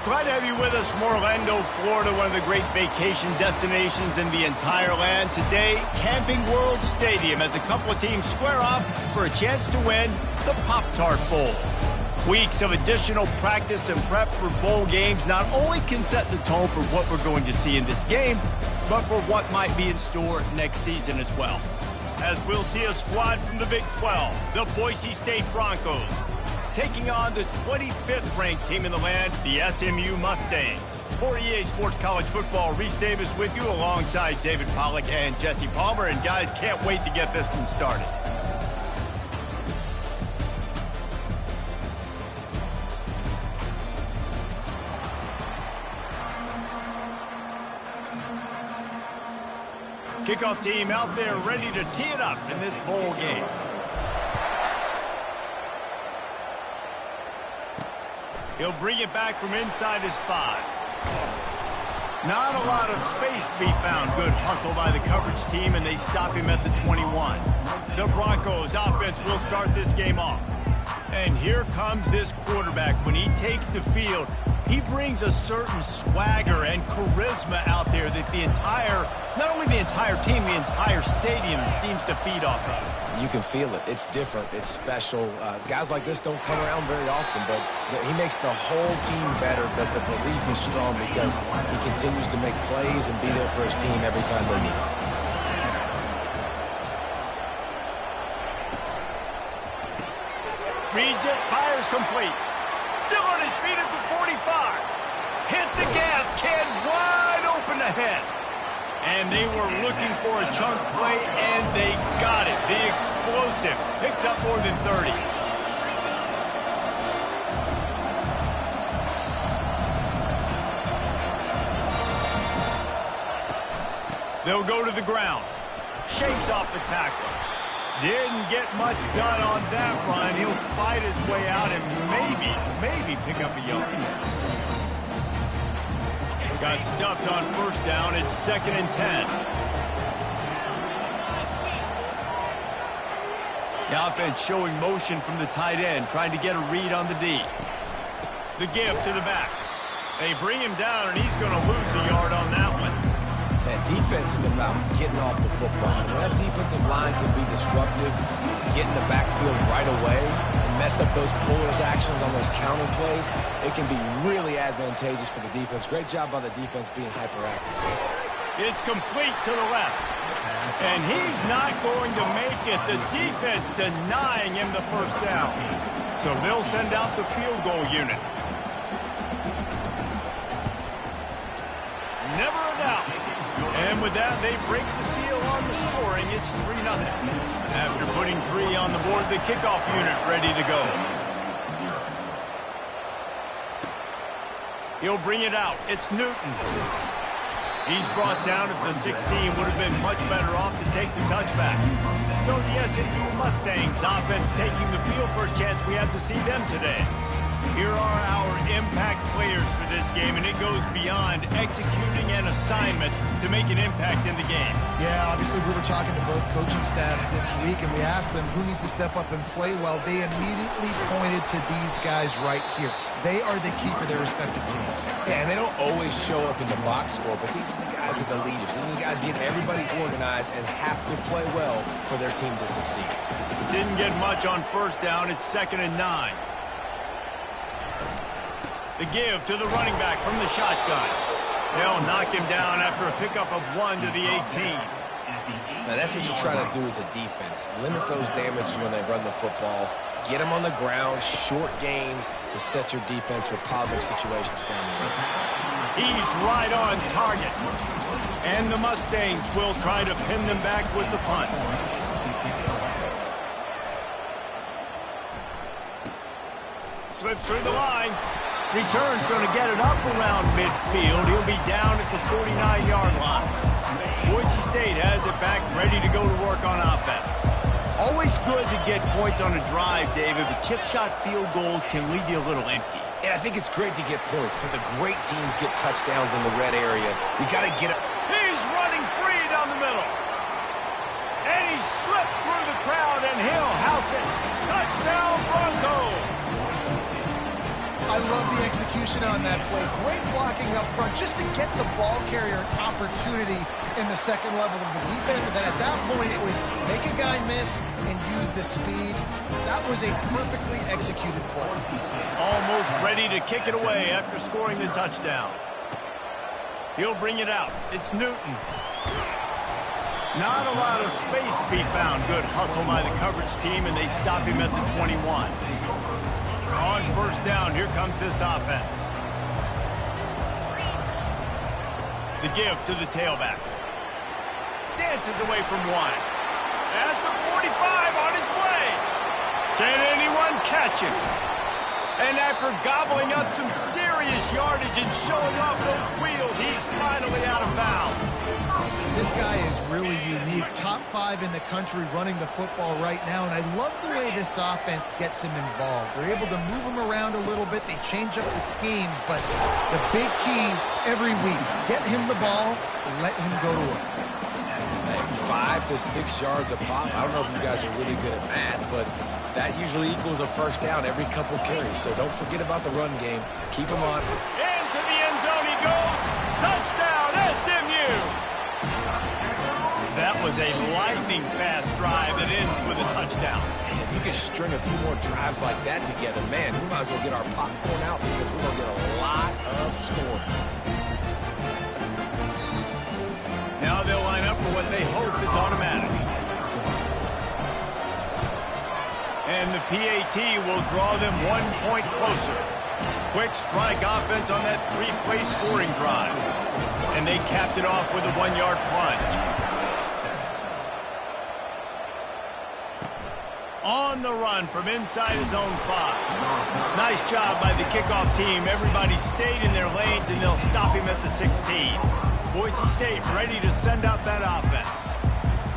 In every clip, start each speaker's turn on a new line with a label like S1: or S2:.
S1: Glad to have you with us from Orlando, Florida, one of the great vacation destinations in the entire land. Today, Camping World Stadium as a couple of teams square off for a chance to win the Pop-Tart Bowl. Weeks of additional practice and prep for bowl games not only can set the tone for what we're going to see in this game, but for what might be in store next season as well. As we'll see a squad from the Big 12, the Boise State Broncos, taking on the 25th ranked team in the land, the SMU Mustangs. For EA Sports College Football, Reese Davis with you alongside David Pollack and Jesse Palmer. And guys, can't wait to get this one started. Kickoff team out there ready to tee it up in this bowl game. He'll bring it back from inside his 5. Not a lot of space to be found. Good hustle by the coverage team, and they stop him at the 21. The Broncos offense will start this game off. And here comes this quarterback. When he takes the field, he brings a certain swagger and charisma out there that the entire, not only the entire team, the entire stadium seems to feed off of.
S2: You can feel it. It's different. It's special. Guys like this don't come around very often, but he makes the whole team better, but the belief is strong because he continues to make plays and be there for his team every time they need him.
S1: Reads it, fires complete. Still on his feet at the 45. Hit the gas, can wide open ahead. And they were looking for a chunk play, and they got it. The explosive picks up more than 30. They'll go to the ground. Shakes off the tackle. Didn't get much done on that run. He'll fight his way out and maybe pick up a yard. Got stuffed on first down. It's 2nd and 10. The offense showing motion from the tight end, trying to get a read on the D. The give to the back. They bring him down, and he's going to lose a yard on that one.
S2: That defense is about getting off the football. And when that defensive line can be disruptive, get in the backfield right away, and mess up those pullers actions on those counter plays, it can be really advantageous for the defense. Great job by the defense being hyperactive.
S1: It's complete to the left. And he's not going to make it. The defense denying him the first down. So they'll send out the field goal unit. Never a doubt. And with that, they break the seal on the scoring. It's 3-0. After putting 3 on the board, the kickoff unit ready to go. He'll bring it out. It's Newton. He's brought down at the 16. Would have been much better off to take the touchback. So the SMU Mustangs offense taking the field. First chance we have to see them today. Here are our impact players for this game, and it goes beyond executing an assignment to make an impact in the game.
S3: Yeah, obviously we were talking to both coaching staffs this week, and we asked them who needs to step up and play well. They immediately pointed to these guys right here. They are the key for their respective teams.
S2: Yeah, and they don't always show up in the box score, but these are the guys that are the leaders. These are the guys getting everybody organized and have to play well for their team to succeed.
S1: Didn't get much on first down. It's 2nd and 9. The give to the running back from the shotgun. They'll knock him down after a pickup of 1 to the 18.
S2: Now, that's what you try to do as a defense. Limit those damages when they run the football. Get them on the ground, short gains to set your defense for positive situations down the road.
S1: He's right on target. And the Mustangs will try to pin them back with the punt. Slips through the line. Return's going to get it up around midfield. He'll be down at the 49-yard line. Boise State has it back, ready to go to work on offense. Always good to get points on a drive, David, but chip shot field goals can leave you a little empty.
S2: And I think it's great to get points, but the great teams get touchdowns in the red area. You got to get it.
S1: He's running free down the middle. And he slipped through the crowd, and he'll house it. Touchdown, Broncos.
S3: I love the execution on that play. Great blocking up front just to get the ball carrier an opportunity in the second level of the defense. And then at that point, it was make a guy miss and use the speed. That was a perfectly executed play.
S1: Almost ready to kick it away after scoring the touchdown. He'll bring it out. It's Newton. Not a lot of space to be found. Good hustle by the coverage team, and they stop him at the 21. On first down, here comes this offense. The give to the tailback. Dances away from one. At the 45, on his way. Can anyone catch him? And after gobbling up some serious yardage and showing off those wheels, he's finally out of bounds.
S3: This guy is really unique. Top 5 in the country running the football right now, and I love the way this offense gets him involved. They're able to move him around a little bit. They change up the schemes, but the big key every week, get him the ball and let him go to work.
S2: 5 to 6 yards a pop. I don't know if you guys are really good at math, but that usually equals a first down every couple carries. So don't forget about the run game. Keep him on.
S1: Into the end zone he goes. Touchdown, SMU. That was a lightning fast drive that ends with a touchdown.
S2: If you can string a few more drives like that together, man, we might as well get our popcorn out because we're going to get a lot of scoring.
S1: Now they'll line up for what they hope is automatic. And the PAT will draw them 1 point closer. Quick strike offense on that 3-play scoring drive. And they capped it off with a 1-yard plunge. On the run from inside his own 5. Nice job by the kickoff team. Everybody stayed in their lanes, and they'll stop him at the 16. Boise State ready to send out that offense.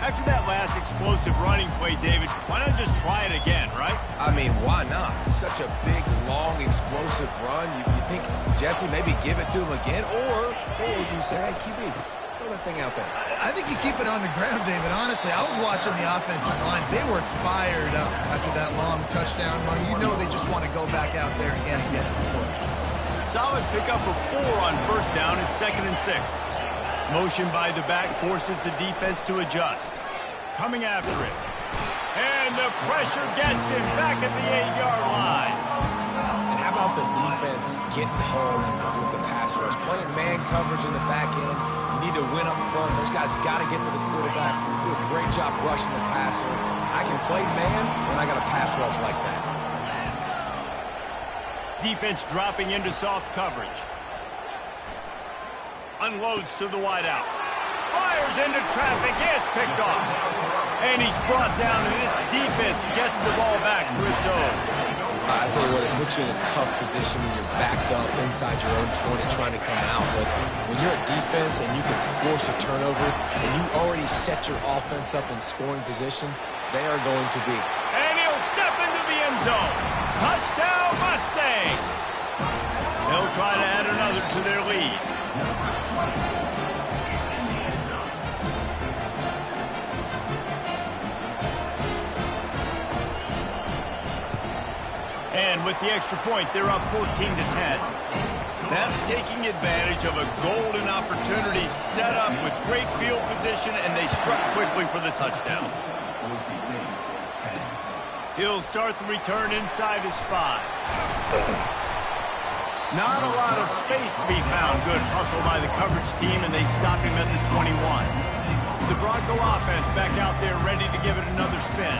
S1: After that last explosive running play, David, why not just try it again, right?
S2: I mean, why not? Such a big, long, explosive run. You think, Jesse, maybe give it to him again? Or you say, hey, QB, throw that thing out there.
S3: I think you keep it on the ground, David. Honestly, I was watching the offensive line. They were fired up after that long touchdown run. You know they just want to go back out there again and get some push.
S1: Solid pickup of 4 on first down and 2nd and 6. Motion by the back forces the defense to adjust. Coming after it. And the pressure gets him back at the 8-yard line.
S2: And how about the defense getting home with the pass rush? Playing man coverage in the back end. You need to win up front. Those guys got to get to the quarterback. Do a great job rushing the passer. I can play man when I got a pass rush like that.
S1: Defense dropping into soft coverage. Unloads to the wideout. Fires into traffic. It's picked off. And he's brought down, and this defense gets the ball back for its own.
S2: I tell you what, it puts you in a tough position when you're backed up inside your own 20 trying to come out. But when you're a defense and you can force a turnover and you already set your offense up in scoring position, they are going to be.
S1: And he'll step into the end zone. Touchdown, Mustangs. They'll try to add another to their lead. And with the extra point, they're up 14-10. That's taking advantage of a golden opportunity set up with great field position, and they struck quickly for the touchdown. He'll start the return inside his 5. Not a lot of space to be found. Good hustle by the coverage team, and they stop him at the 21. The Bronco offense back out there ready to give it another spin.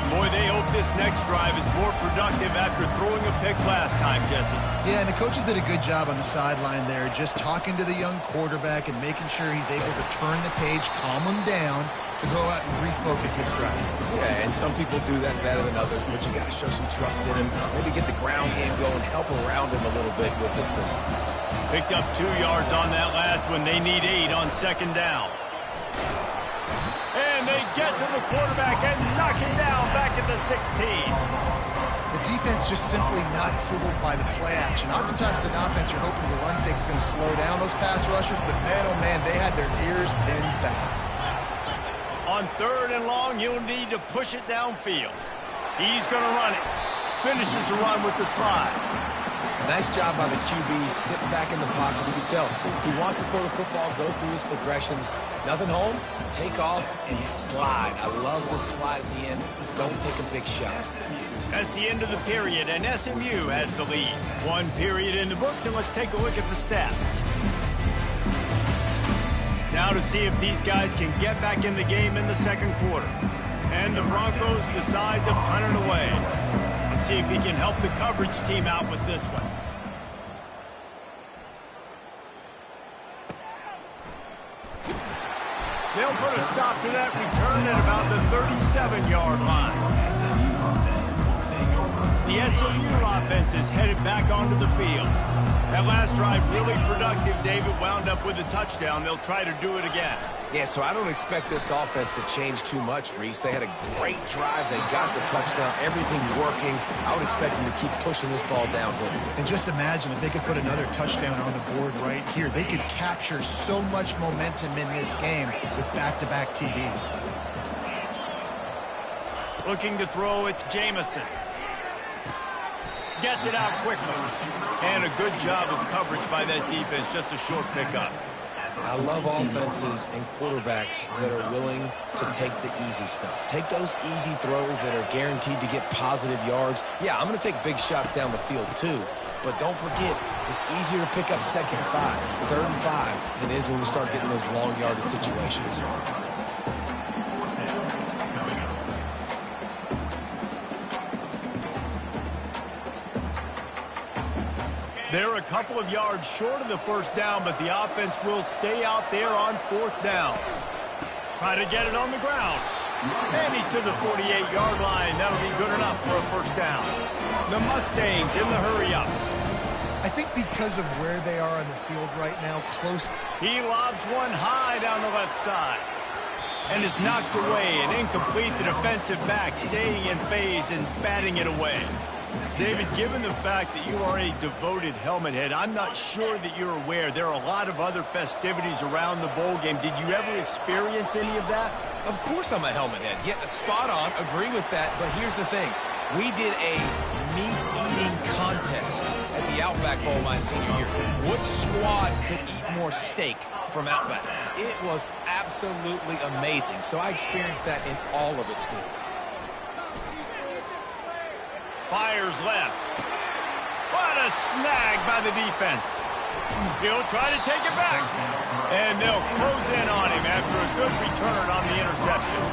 S1: Boy, they hope this next drive is more productive after throwing a pick last time, Jesse.
S3: Yeah, and the coaches did a good job on the sideline there, just talking to the young quarterback and making sure he's able to turn the page, calm him down, to go out and refocus this drive.
S2: Yeah, and some people do that better than others, but you got to show some trust in him. Maybe get the ground game going, help around him a little bit with this system.
S1: Picked up 2 yards on that last one. They need 8 on 2nd down. And they get to the quarterback and knock him down back at the 16.
S3: The defense just simply not fooled by the play action. Oftentimes, an offense, you're hoping the run fake is going to slow down those pass rushers, but man, oh man, they had their ears pinned back.
S1: On 3rd and long, he'll need to push it downfield. He's going to run it. Finishes the run with the slide.
S2: Nice job by the QB, sitting back in the pocket. You can tell he wants to throw the football, go through his progressions. Nothing home, take off, and slide. I love this slide at the end. Don't take a big shot.
S1: That's the end of the period, and SMU has the lead. One period in the books, and let's take a look at the stats. Now to see if these guys can get back in the game in the second quarter. And the Broncos decide to punt it away. Let's see if he can help the coverage team out with this one. They'll put a stop to that return at about the 37-yard line. The SMU offense is headed back onto the field. That last drive really productive. David wound up with a touchdown. They'll try to do it again.
S2: Yeah, so I don't expect this offense to change too much, Reese. They had a great drive. They got the touchdown. Everything working. I would expect them to keep pushing this ball downhill.
S3: And just imagine if they could put another touchdown on the board right here. They could capture so much momentum in this game with back-to-back TDs.
S1: Looking to throw, it's Jamison. Gets it out quickly. And a good job of coverage by that defense. Just a short pickup.
S2: I love offenses and quarterbacks that are willing to take the easy stuff. Take those easy throws that are guaranteed to get positive yards. Yeah, I'm going to take big shots down the field too. But don't forget, it's easier to pick up 2nd and 5, 3rd and 5 than it is when we start getting those long yardage situations.
S1: They're a couple of yards short of the first down, but the offense will stay out there on 4th down. Try to get it on the ground. And he's to the 48-yard line. That'll be good enough for a first down. The Mustangs in the hurry-up.
S3: I think because of where they are on the field right now, close.
S1: He lobs one high down the left side. And is knocked away and incomplete. The defensive back staying in phase and batting it away. David, given the fact that you are a devoted helmet head, I'm not sure that you're aware there are a lot of other festivities around the bowl game. Did you ever experience any of that?
S2: Of course I'm a helmet head. Yeah, spot on. Agree with that. But here's the thing. We did a meat-eating contest at the Outback Bowl my senior year. Which squad could eat more steak from Outback? It was absolutely amazing. So I experienced that in all of its glory.
S1: Fires left. What a snag by the defense. He'll try to take it back. And they'll close in on him after a good return on the interception.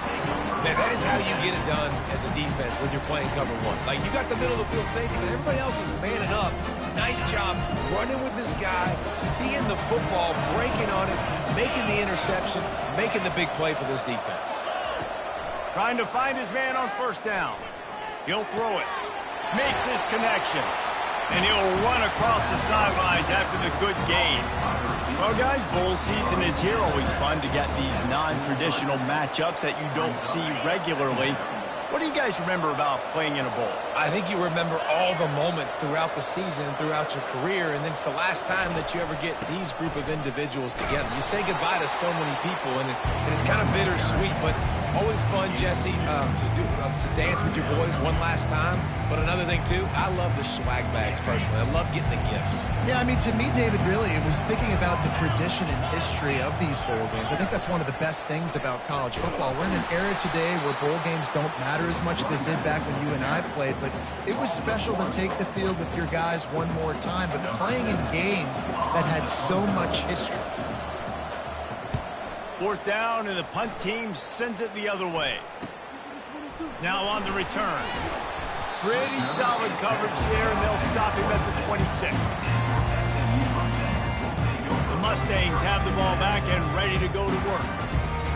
S2: Man, that is how you get it done as a defense when you're playing cover one. Like, you got the middle of the field safety, but everybody else is manning up. Nice job running with this guy, seeing the football, breaking on it, making the interception, making the big play for this defense.
S1: Trying to find his man on first down. He'll throw it. Makes his connection. And he'll run across the sidelines after the good game. Well, guys, bowl season is here. Always fun to get these non-traditional matchups that you don't see regularly. What do you guys remember about playing in a bowl?
S2: I think you remember all the moments throughout the season and throughout your career, and then it's the last time that you ever get these group of individuals together. You say goodbye to so many people, and it's kind of bittersweet, but always fun, Jesse, to dance with your boys one last time. But another thing, too, I love the swag bags, personally. I love getting the gifts.
S3: Yeah, I mean, to me, David, really, it was thinking about the tradition and history of these bowl games. I think that's one of the best things about college football. We're in an era today where bowl games don't matter as much as they did back when you and I played, but it was special to take the field with your guys one more time, but playing in games that had so much history.
S1: 4th down, and the punt team sends it the other way. Now on the return. Pretty solid coverage there, and they'll stop him at the 26. The Mustangs have the ball back and ready to go to work.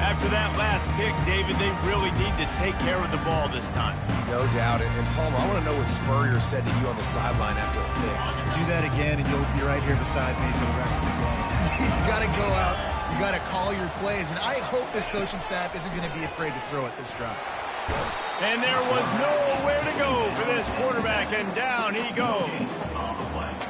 S1: After that last pick, David, they really need to take care of the ball this time.
S2: No doubt. And Palmer, I want to know what Spurrier said to you on the sideline after a pick.
S3: Do that again, and you'll be right here beside me for the rest of the game. You got to go out. You got to call your plays, and I hope this coaching staff isn't going to be afraid to throw it this drive.
S1: And there was nowhere to go for this quarterback, and down he goes.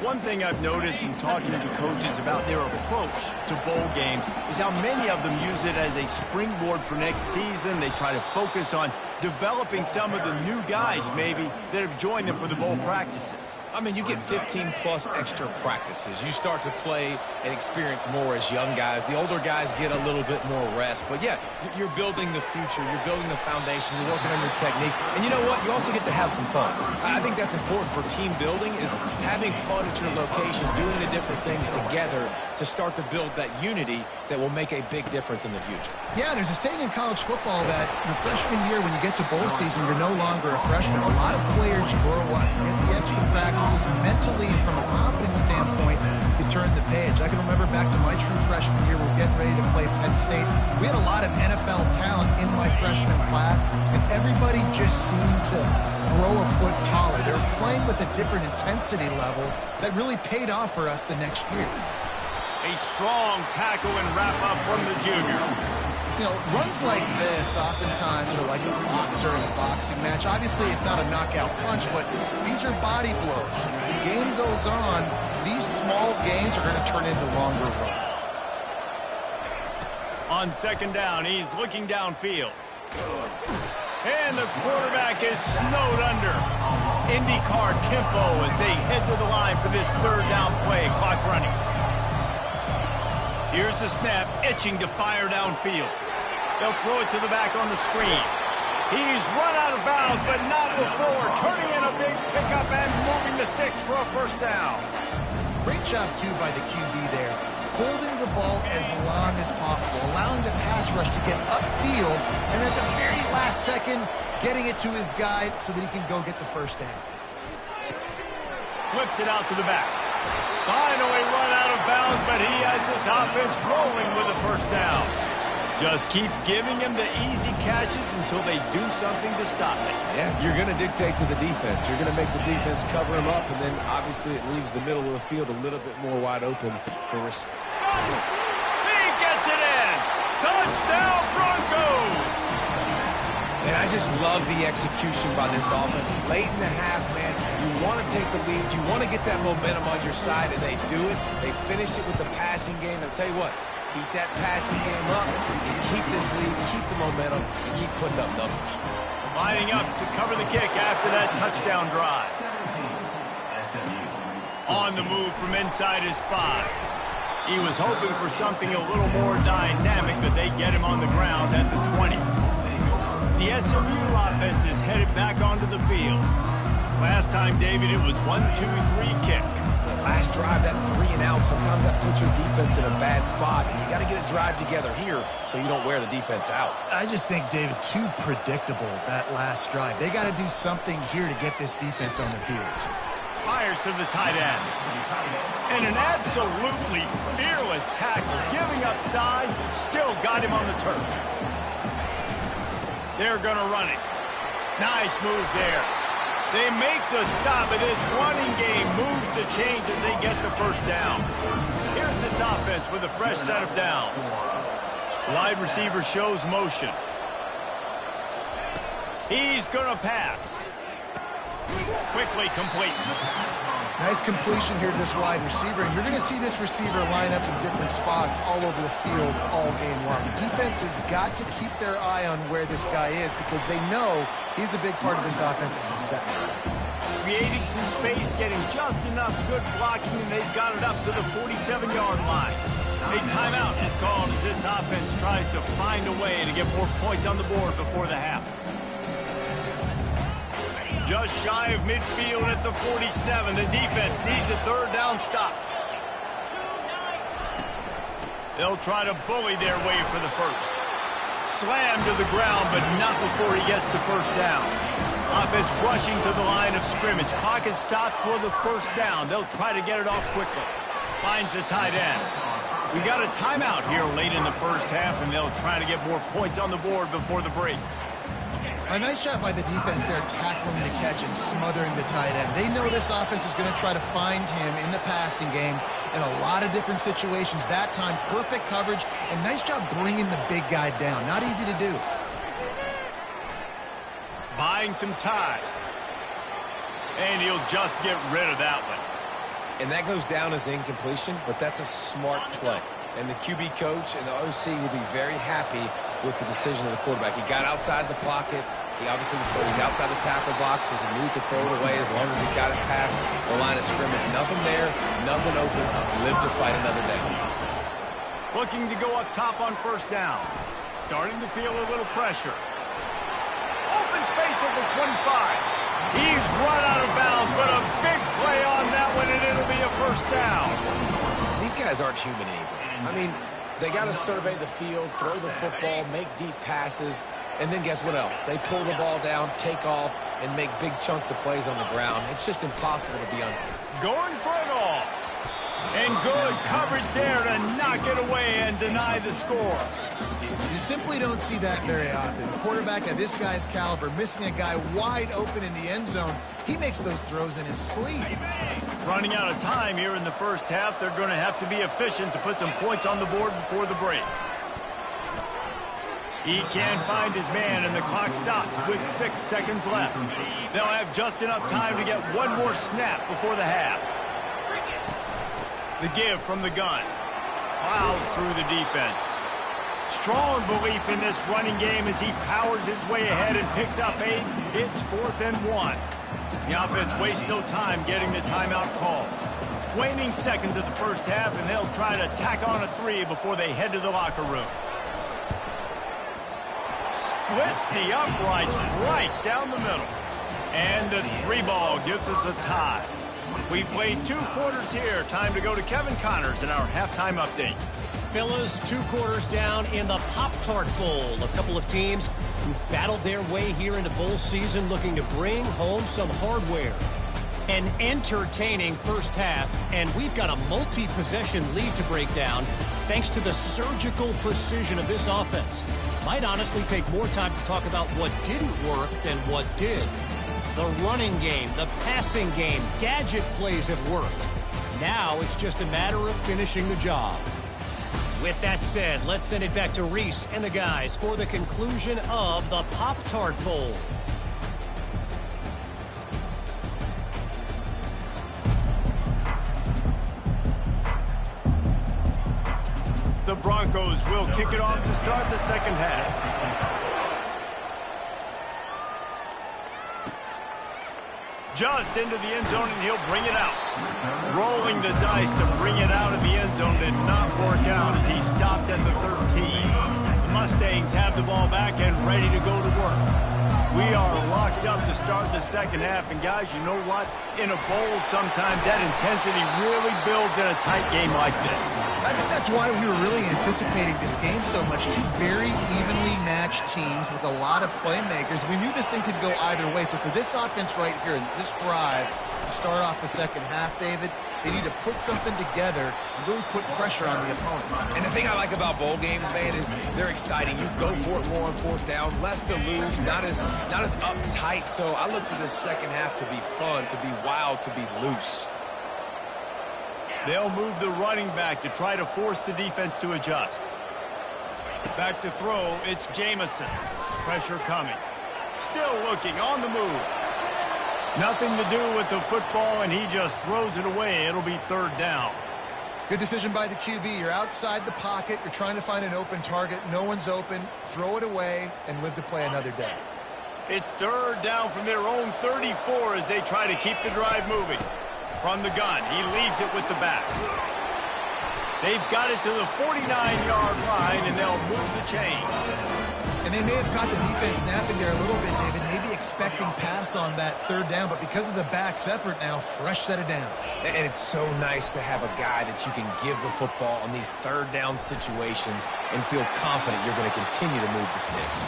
S1: One thing I've noticed from talking to coaches about their approach to bowl games is how many of them use it as a springboard for next season. They try to focus on developing some of the new guys, maybe, that have joined them for the bowl practices.
S2: I mean, you get 15-plus extra practices. You start to play and experience more as young guys. The older guys get a little bit more rest. But, yeah, you're building the future. You're building the foundation. You're working on your technique. And you know what? You also get to have some fun. I think that's important for team building, is having fun at your location, doing the different things together to start to build that unity that will make a big difference in the future.
S3: Yeah, there's a saying in college football that your freshman year, when you get to bowl season, you're no longer a freshman. A lot of players grow up, get the extra practices mentally, and from a confidence standpoint, you turn the page. I can remember back to my true freshman year, we're getting ready to play Penn State. We had a lot of NFL talent in my freshman class, and everybody just seemed to grow a foot taller. They were playing with a different intensity level that really paid off for us the next year.
S1: A strong tackle and wrap-up from the junior.
S3: You know, runs like this oftentimes are like a boxer in a boxing match. Obviously, it's not a knockout punch, but these are body blows. And as the game goes on, these small gains are going to turn into longer runs.
S1: On second down, he's looking downfield. And the quarterback is snowed under. IndyCar tempo as they head to the line for this third down play. Clock running. Here's the snap, itching to fire downfield. They'll throw it to the back on the screen. He's run out of bounds, but not before turning in a big pickup and moving the sticks for a first down.
S3: Great job, too, by the QB there, holding the ball as long as possible, allowing the pass rush to get upfield, and at the very last second, getting it to his guy so that he can go get the first down.
S1: Flips it out to the back. Finally run out of bounds, but he has this offense rolling with a first down. Just keep giving him the easy catches until they do something to stop it.
S2: Yeah, you're going to dictate to the defense. You're going to make the defense cover him up, and then obviously it leaves the middle of the field a little bit more wide open for receiver.
S1: He gets it in. Touchdown, Broncos.
S2: And I just love the execution by this offense. Late in the half, man, you want to take the lead. You want to get that momentum on your side, and they do it. They finish it with the passing game. I'll tell you what, keep that passing game up, and keep this lead, keep the momentum, and keep putting up numbers.
S1: Lining up to cover the kick after that touchdown drive. On the move from inside his 5. He was hoping for something a little more dynamic, but they get him on the ground at the 20. The SMU offense is headed back onto the field. Last time, David, it was 1-2-3 kick.
S2: The last drive, that 3 and out, sometimes that puts your defense in a bad spot, and you got to get a drive together here so you don't wear the defense out.
S3: I just think, David, too predictable, that last drive. They got to do something here to get this defense on their heels.
S1: Fires to the tight end. And an absolutely fearless tackle, giving up size, still got him on the turf. They're going to run it. Nice move there. They make the stop, but this running game moves the chains as they get the first down. Here's this offense with a fresh set of downs. Wide receiver shows motion. He's going to pass. Quickly complete.
S3: Nice completion here to this wide receiver, and you're going to see this receiver line up in different spots all over the field all game long. The defense has got to keep their eye on where this guy is because they know he's a big part of this offense's success.
S1: Creating some space, getting just enough good blocking, and they've got it up to the 47-yard line. A timeout is called as this offense tries to find a way to get more points on the board before the half. Just shy of midfield at the 47. The defense needs a third down stop. They'll try to bully their way for the first. Slammed to the ground, but not before he gets the first down. Offense rushing to the line of scrimmage. Clock is stopped for the first down. They'll try to get it off quickly. Finds the tight end. We got a timeout here late in the first half, and they'll try to get more points on the board before the break.
S3: A nice job by the defense there, tackling the catch and smothering the tight end. They know this offense is going to try to find him in the passing game in a lot of different situations. That time, perfect coverage, and nice job bringing the big guy down. Not easy to do.
S1: Buying some time. And he'll just get rid of that one.
S2: And that goes down as incompletion, but that's a smart play. And the QB coach and the OC will be very happy with the decision of the quarterback. He got outside the pocket. He obviously he's outside the tackle box. He knew he could throw it away as long as he got it past the line of scrimmage. Nothing there, nothing open. Live to fight another day.
S1: Looking to go up top on first down. Starting to feel a little pressure. Open space at the 25. He's run out of bounds, but a big play on that one, and it'll be a first down.
S2: These guys aren't human anymore. I mean, they got to survey the field, throw the football, make deep passes, and then guess what else? They pull the ball down, take off, and make big chunks of plays on the ground. It's just impossible to be under.
S1: Going for it all. And good coverage there to knock it away and deny the score.
S3: You simply don't see that very often. Quarterback of this guy's caliber missing a guy wide open in the end zone. He makes those throws in his sleep.
S1: Running out of time here in the first half. They're going to have to be efficient to put some points on the board before the break. He can't find his man, and the clock stops with 6 seconds left. They'll have just enough time to get one more snap before the half. The give from the gun. Plows through the defense. Strong belief in this running game as he powers his way ahead and picks up 8. It's 4th and 1. The offense wastes no time getting the timeout call. Waning seconds of the first half, and they'll try to tack on a 3 before they head to the locker room. Splits the uprights right down the middle. And the 3 ball gives us a tie. We've played 2 quarters here. Time to go to Kevin Connors in our halftime update.
S4: Fellas, 2 quarters down in the Pop-Tart Bowl. A couple of teams who battled their way here into bowl season looking to bring home some hardware. An entertaining first half, and we've got a multi-possession lead to break down thanks to the surgical precision of this offense. Might honestly take more time to talk about what didn't work than what did. The running game, the passing game, gadget plays have worked. Now it's just a matter of finishing the job. With that said, let's send it back to Reese and the guys for the conclusion of the Pop-Tart Bowl.
S1: The Broncos will kick it off to start the second half. Just into the end zone, and he'll bring it out. Rolling the dice to bring it out of the end zone did not work out as he stopped at the 13. The Mustangs have the ball back and ready to go to work. We are locked up to start the second half, and guys, you know what? In a bowl, sometimes that intensity really builds in a tight game like this.
S3: I think that's why we were really anticipating this game so much. 2 very evenly matched teams with a lot of playmakers. We knew this thing could go either way. So for this offense right here, this drive, to start off the second half, David, they need to put something together and really put pressure on the opponent.
S2: And the thing I like about bowl games, man, is they're exciting. You go for it more on 4th down, less to lose, not as uptight. So I look for this second half to be fun, to be wild, to be loose.
S1: They'll move the running back to try to force the defense to adjust. Back to throw, it's Jamison. Pressure coming. Still looking, on the move. Nothing to do with the football, and he just throws it away. It'll be 3rd down.
S3: Good decision by the QB. You're outside the pocket. You're trying to find an open target. No one's open. Throw it away and live to play another day.
S1: It's 3rd down from their own 34 as they try to keep the drive moving. From the gun, he leaves it with the back. They've got it to the 49-yard line, and they'll move the chain.
S3: And they may have caught the defense napping there a little bit, David, maybe expecting pass on that 3rd down, but because of the back's effort now, fresh set of downs.
S2: And it's so nice to have a guy that you can give the football on these 3rd down situations and feel confident you're going to continue to move the sticks.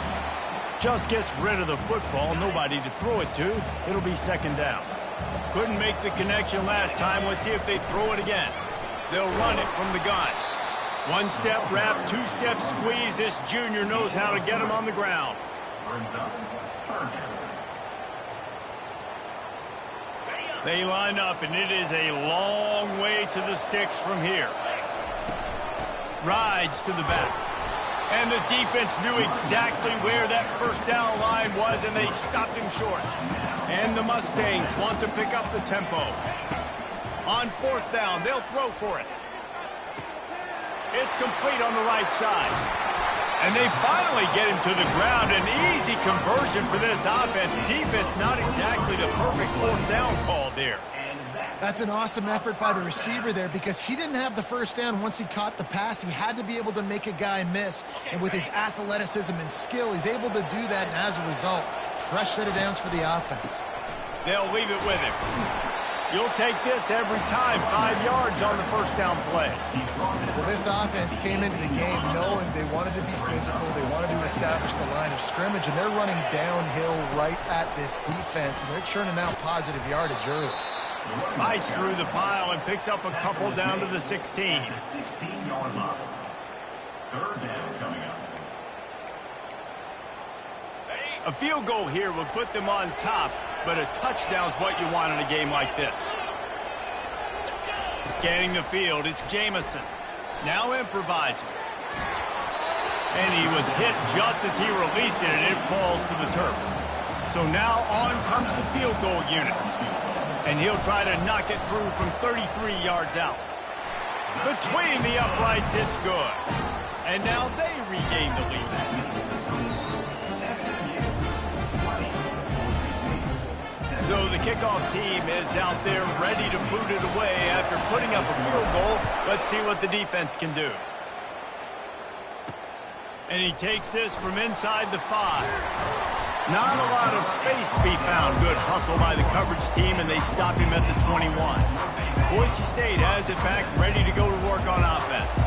S1: Just gets rid of the football, nobody to throw it to. It'll be 2nd down. Couldn't make the connection last time. Let's see if they throw it again. They'll run it from the gun. 1-step wrap, 2-step squeeze. This junior knows how to get him on the ground. They line up, and it is a long way to the sticks from here. Rides to the back. And the defense knew exactly where that 1st down line was, and they stopped him short. And the Mustangs want to pick up the tempo. On fourth down, they'll throw for it. It's complete on the right side. And they finally get him to the ground. An easy conversion for this offense. Defense not exactly the perfect fourth down call there.
S3: That's an awesome effort by the receiver there because he didn't have the first down once he caught the pass. He had to be able to make a guy miss. And with his athleticism and skill, he's able to do that. And as a result, fresh set of downs for the offense.
S1: They'll leave it with him. You'll take this every time. 5 yards on the first down play.
S3: Well, this offense came into the game knowing they wanted to be physical. They wanted to establish the line of scrimmage, and they're running downhill right at this defense, and they're churning out positive yardage early.
S1: Fights through the pile and picks up a couple down to the 16.
S5: 16-yard line. Third down coming up.
S1: A field goal here would put them on top, but a touchdown's what you want in a game like this. Scanning the field, it's Jamison. Now improvising. And he was hit just as he released it, and it falls to the turf. So now on comes the field goal unit. And he'll try to knock it through from 33 yards out. Between the uprights, it's good. And now they regain the lead. So the kickoff team is out there ready to boot it away after putting up a field goal. Let's see what the defense can do. And he takes this from inside the 5. Not a lot of space to be found. Good hustle by the coverage team, and they stop him at the 21. Boise State has it back, ready to go to work on offense.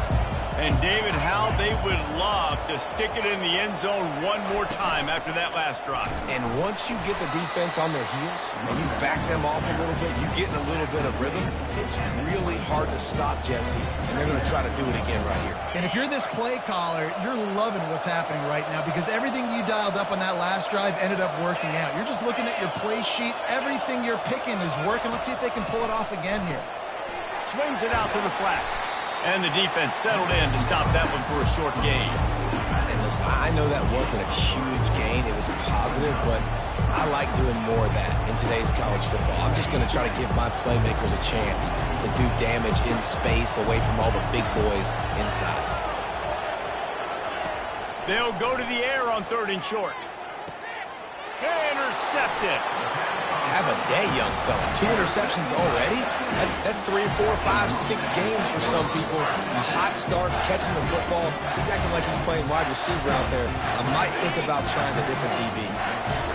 S1: And David, how they would love to stick it in the end zone one more time after that last drive.
S2: And once you get the defense on their heels and you back them off a little bit, you get in a little bit of rhythm, it's really hard to stop Jesse, and they're going to try to do it again right here.
S3: And if you're this play caller, you're loving what's happening right now because everything you dialed up on that last drive ended up working out. You're just looking at your play sheet. Everything you're picking is working. Let's see if they can pull it off again here.
S1: Swings it out to the flat. And the defense settled in to stop that one for a short gain.
S2: And listen, I know that wasn't a huge gain. It was positive, but I like doing more of that in today's college football. I'm just going to try to give my playmakers a chance to do damage in space away from all the big boys inside.
S1: They'll go to the air on 3rd and short. Intercepted.
S2: Have a day, young fella. 2 interceptions already? That's 3, 4, 5, 6 games for some people. A hot start, catching the football. He's acting like he's playing wide receiver out there. I might think about trying a different DB.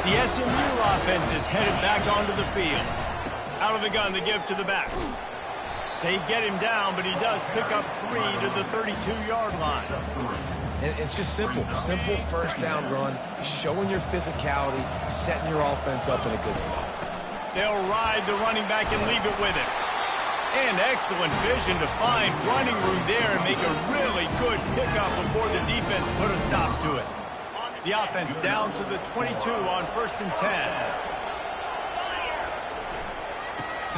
S1: The SMU offense is headed back onto the field. Out of the gun to give to the back. They get him down, but he does pick up 3 to the 32-yard line.
S2: And it's just simple. Simple first down run, showing your physicality, setting your offense up in a good spot.
S1: They'll ride the running back and leave it with him. And excellent vision to find running room there and make a really good pickup before the defense put a stop to it. The offense down to the 22 on 1st and 10.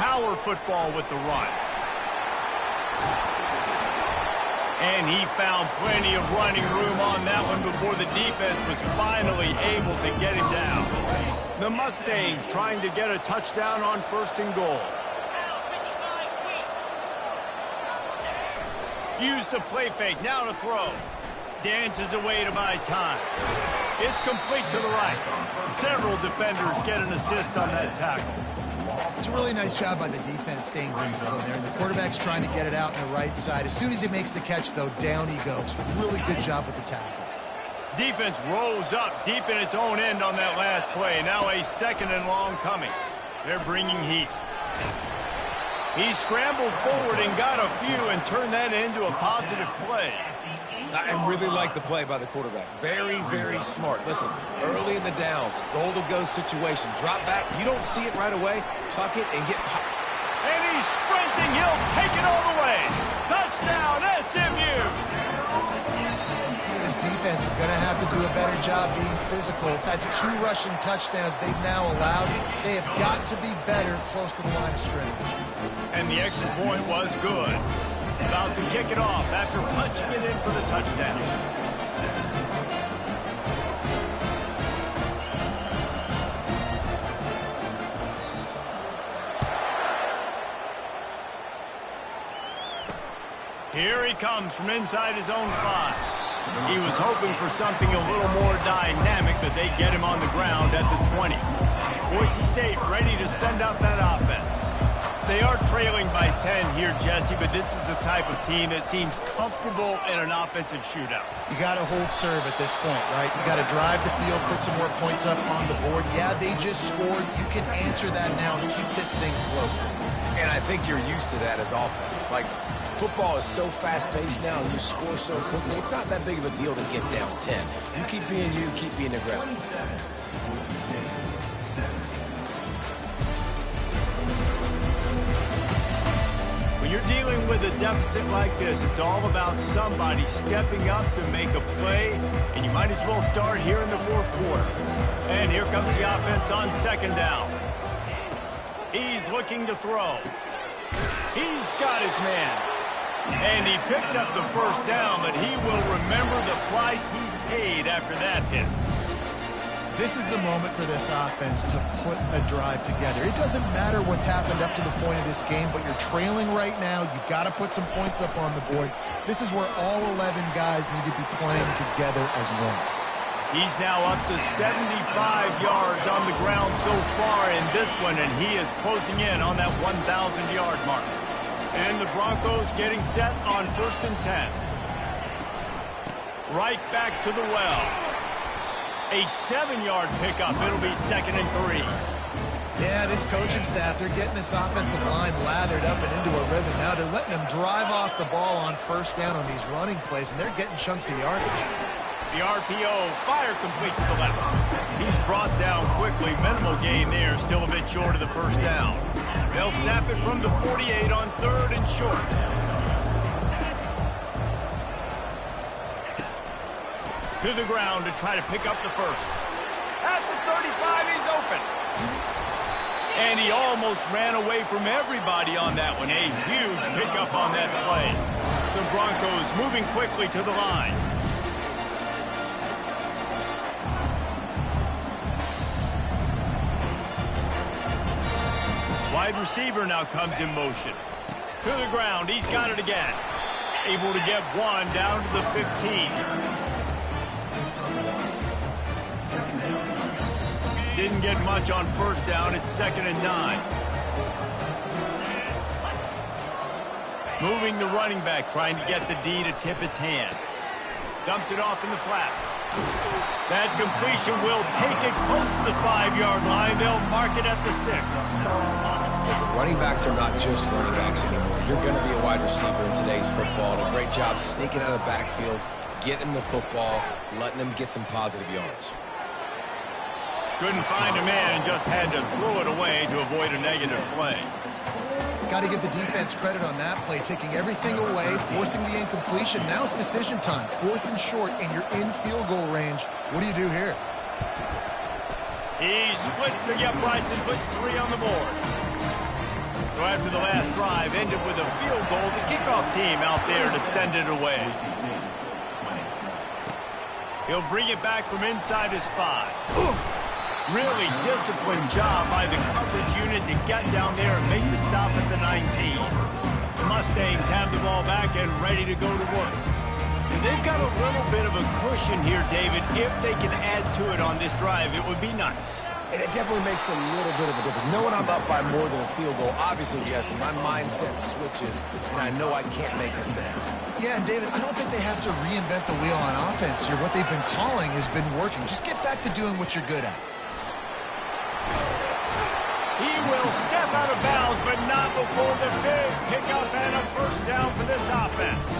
S1: Power football with the run. And he found plenty of running room on that one before the defense was finally able to get him down. The Mustangs trying to get a touchdown on 1st and goal. Use the play fake, now to throw. Dances away to buy time. It's complete to the right. Several defenders get an assist on that tackle.
S3: It's a really nice job by the defense staying disciplined there. And the quarterback's trying to get it out on the right side. As soon as he makes the catch, though, down he goes. Really good job with the tackle.
S1: Defense rolls up deep in its own end on that last play. Now a 2nd and long coming. They're bringing heat. He scrambled forward and got a few and turned that into a positive play.
S2: I really like the play by the quarterback. Very, very smart. Listen, early in the downs, goal-to-go situation. Drop back. You don't see it right away. Tuck it and get popped.
S1: And he's sprinting. He'll take it all the way. Touchdown, SMU.
S3: This defense is going to have to do a better job being physical. That's 2 rushing touchdowns they've now allowed. They have got to be better close to the line of scrimmage.
S1: And the extra point was good. About to kick it off after punching it in for the touchdown. Here he comes from inside his own 5. He was hoping for something a little more dynamic, that they get him on the ground at the 20. Boise State ready to send out that offense. They are trailing by 10 here, Jesse, but this is the type of team that seems comfortable in an offensive shootout.
S3: You got to hold serve at this point, right? You got to drive the field, put some more points up on the board. Yeah, they just scored. You can answer that now and keep this thing close.
S2: And I think you're used to that as offense. Like, football is so fast-paced now, and you score so quickly. It's not that big of a deal to get down 10. You keep being you, keep being aggressive.
S1: When you're dealing with a deficit like this, it's all about somebody stepping up to make a play, and you might as well start here in the fourth quarter. And here comes the offense on second down. He's looking to throw. He's got his man. And he picks up the first down, but he will remember the price he paid after that hit.
S3: This is the moment for this offense to put a drive together. It doesn't matter what's happened up to the point of this game, but you're trailing right now. You've got to put some points up on the board. This is where all 11 guys need to be playing together as one.
S1: He's now up to 75 yards on the ground so far in this one, and he is closing in on that 1,000-yard mark. And the Broncos getting set on 1st and 10. Right back to the well. A 7-yard pickup. It'll be 2nd and 3.
S3: Yeah, this coaching staff, they're getting this offensive line lathered up and into a rhythm. Now they're letting them drive off the ball on first down on these running plays, and they're getting chunks of yardage.
S1: The RPO, fire complete to the left. He's brought down quickly. Minimal gain there, still a bit short of the first down. They'll snap it from the 48 on 3rd and short. To the ground to try to pick up the first. At the 35, he's open. And he almost ran away from everybody on that one. A huge pickup on that play. The Broncos moving quickly to the line. Wide receiver now comes in motion. To the ground, he's got it again. Able to get one down to the 15. Didn't get much on first down. It's 2nd and 9. Moving the running back, trying to get the D to tip its hand. Dumps it off in the flats. That completion will take it close to the 5-yard line. They'll mark it at the 6.
S2: Listen, running backs are not just running backs anymore. You're going to be a wide receiver in today's football. And a great job sneaking out of the backfield, getting the football, letting them get some positive yards.
S1: Couldn't find a man and just had to throw it away to avoid a negative play.
S3: Got to give the defense credit on that play, taking everything away, forcing the incompletion. Now it's decision time. 4th and short, and you're in field goal range. What do you do here?
S1: He splits the uprights and puts 3 on the board. So after the last drive ended with a field goal, the kickoff team out there to send it away. He'll bring it back from inside his 5. Really disciplined job by the coverage unit to get down there and make the stop at the 19. The Mustangs have the ball back and ready to go to work. And they've got a little bit of a cushion here, David. If they can add to it on this drive, it would be nice.
S2: And it definitely makes a little bit of a difference. Knowing I'm up by more than a field goal, obviously, Jesse, my mindset switches, and I know I can't make mistakes.
S3: Yeah, and David, I don't think they have to reinvent the wheel on offense here. What they've been calling has been working. Just get back to doing what you're good at.
S1: He will step out of bounds, but not before the big pickup and a first down for this offense.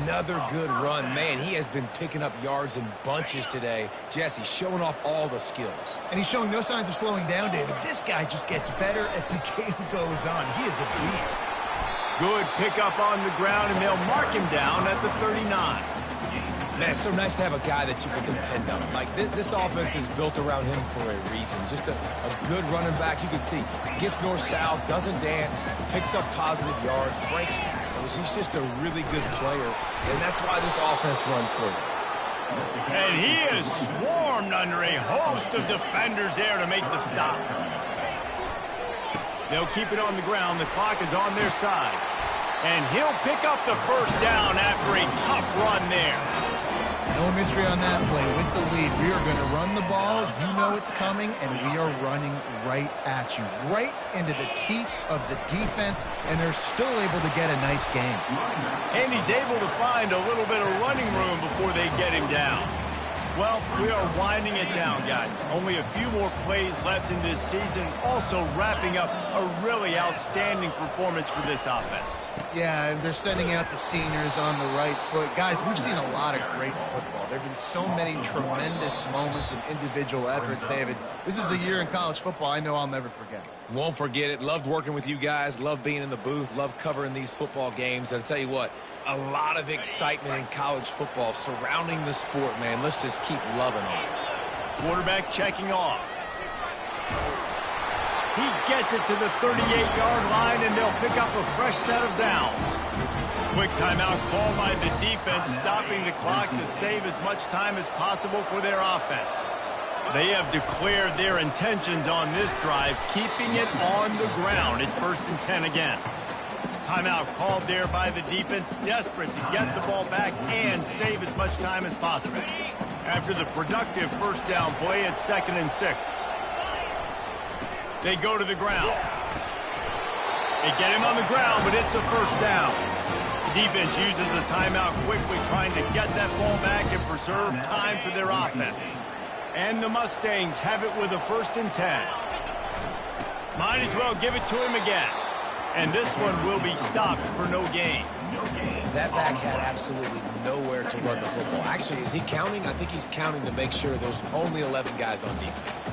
S2: Another good run. Man, he has been picking up yards in bunches today. Jesse showing off all the skills.
S3: And he's showing no signs of slowing down, David. This guy just gets better as the game goes on. He is a beast.
S1: Good pickup on the ground, and they'll mark him down at the 39.
S2: Man, it's so nice to have a guy that you can depend on. Like, this offense is built around him for a reason. Just a good running back. You can see, gets north-south, doesn't dance, picks up positive yards, breaks tackles. He's just a really good player, and that's why this offense runs through.
S1: And he is swarmed under a host of defenders there to make the stop. They'll keep it on the ground. The clock is on their side. And he'll pick up the first down after a tough run there.
S3: No mystery on that play. With the lead, we are going to run the ball. You know it's coming, and we are running right at you, right into the teeth of the defense, and they're still able to get a nice game.
S1: And he's able to find a little bit of running room before they get him down. Well, we are winding it down, guys. Only a few more plays left in this season, also wrapping up a really outstanding performance for this offense.
S3: Yeah, and they're sending out the seniors on the right foot. Guys, we've seen a lot of great football. There have been so many tremendous moments and individual efforts, David. This is a year in college football I know I'll never forget.
S2: Won't forget it. Loved working with you guys. Loved being in the booth. Loved covering these football games. And I'll tell you what, a lot of excitement in college football surrounding the sport, man. Let's just keep loving on it.
S1: Quarterback checking off. He gets it to the 38-yard line, and they'll pick up a fresh set of downs. Quick timeout called by the defense, stopping the clock to save as much time as possible for their offense. They have declared their intentions on this drive, keeping it on the ground. It's 1st and 10 again. Timeout called there by the defense, desperate to get the ball back and save as much time as possible. After the productive first down play, it's 2nd and 6. They go to the ground. They get him on the ground, but it's a first down. The defense uses a timeout quickly, trying to get that ball back and preserve time for their offense. And the Mustangs have it with a 1st and 10. Might as well give it to him again. And this one will be stopped for no gain.
S2: That back had absolutely nowhere to run the football. Actually, is he counting? I think he's counting to make sure there's only 11 guys on defense.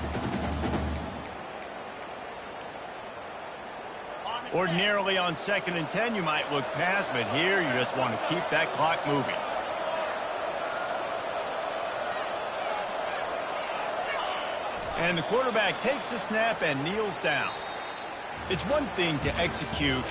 S1: Ordinarily on 2nd and 10, you might look past, but here you just want to keep that clock moving. And the quarterback takes the snap and kneels down. It's one thing to execute